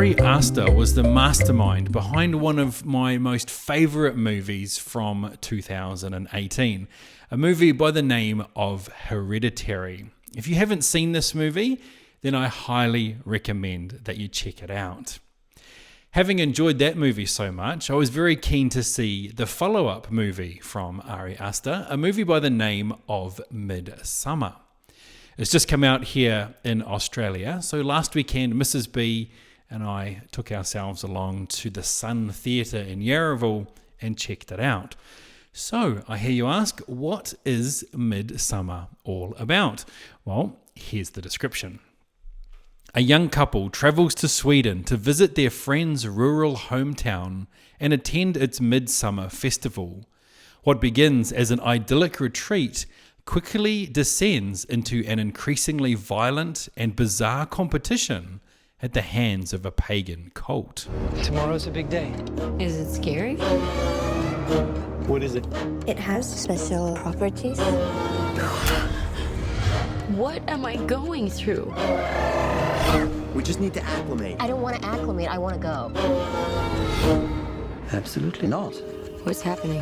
Ari Aster was the mastermind behind one of my most favourite movies from 2018, a movie by the name of Hereditary. If you haven't seen this movie, then I highly recommend that you check it out. Having enjoyed that movie so much, I was very keen to see the follow-up movie from Ari Aster, a movie by the name of Midsommar. It's just come out here in Australia, so last weekend Mrs. B and I took ourselves along to the Sun Theatre in Yarraville and checked it out. So, I hear you ask, what is Midsommar all about? Well, here's the description. A young couple travels to Sweden to visit their friend's rural hometown and attend its Midsummer festival. What begins as an idyllic retreat quickly descends into an increasingly violent and bizarre competition at the hands of a pagan cult. Tomorrow's a big day. Is it scary? What is it? It has special properties. What am I going through? We just need to acclimate. I don't want to acclimate, I want to go. Absolutely not. What's happening?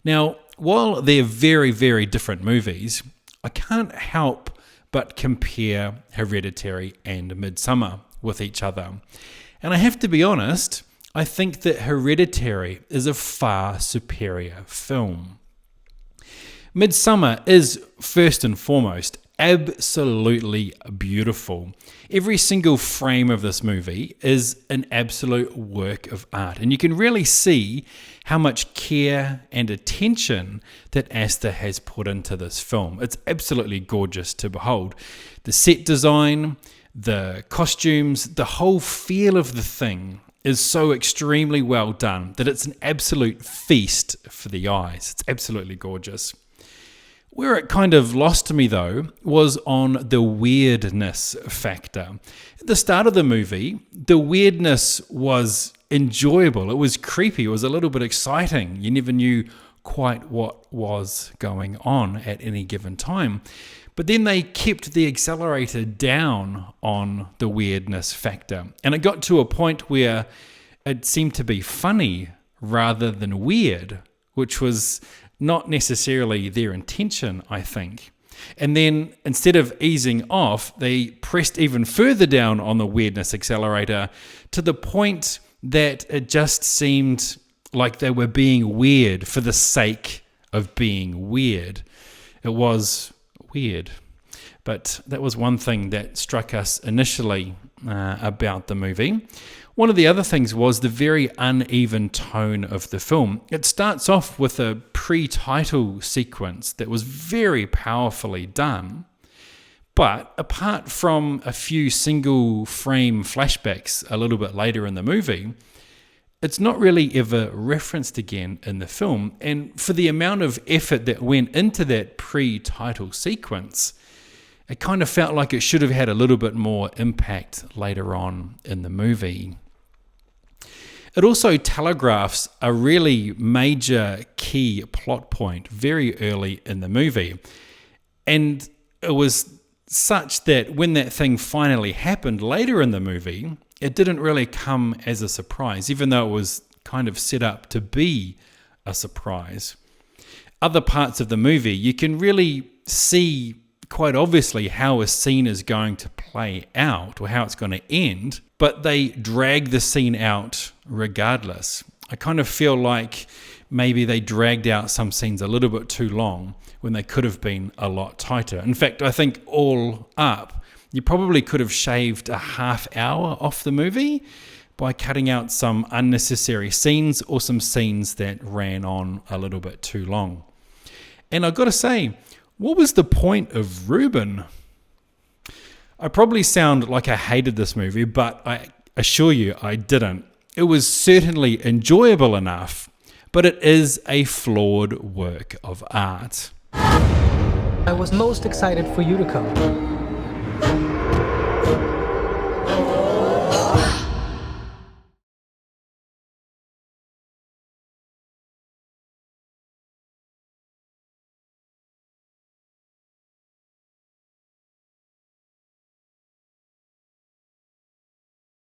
Now, while they're very, very different movies, I can't help but compare Hereditary and Midsommar with each other. And I have to be honest, I think that Hereditary is a far superior film. Midsommar is, first and foremost, absolutely beautiful. Every single frame of this movie is an absolute work of art, and you can really see how much care and attention that Aster has put into this film. It's absolutely gorgeous to behold. The set design, the costumes, the whole feel of the thing is so extremely well done that it's an absolute feast for the eyes. It's absolutely gorgeous. Where it kind of lost me, though, was on the weirdness factor. At the start of the movie, the weirdness was enjoyable. It was creepy. It was a little bit exciting. You never knew quite what was going on at any given time. But then they kept the accelerator down on the weirdness factor. And it got to a point where it seemed to be funny rather than weird, which was not necessarily their intention, I think. And then instead of easing off, they pressed even further down on the weirdness accelerator to the point that it just seemed like they were being weird for the sake of being weird. It was weird. But that was one thing that struck us initially about the movie. One of the other things was the very uneven tone of the film. It starts off with a pre-title sequence that was very powerfully done, but apart from a few single frame flashbacks a little bit later in the movie, it's not really ever referenced again in the film. And for the amount of effort that went into that pre-title sequence, it kind of felt like it should have had a little bit more impact later on in the movie. It also telegraphs a really major key plot point very early in the movie. And it was such that when that thing finally happened later in the movie, it didn't really come as a surprise, even though it was kind of set up to be a surprise. Other parts of the movie, you can really see quite obviously how a scene is going to play out or how it's going to end, but they drag the scene out regardless. I kind of feel like maybe they dragged out some scenes a little bit too long when they could have been a lot tighter. In fact, I think all up, you probably could have shaved a half hour off the movie by cutting out some unnecessary scenes or some scenes that ran on a little bit too long. And I've got to say, what was the point of Reuben? I probably sound like I hated this movie, but I assure you I didn't. It was certainly enjoyable enough, but it is a flawed work of art. I was most excited for you to come.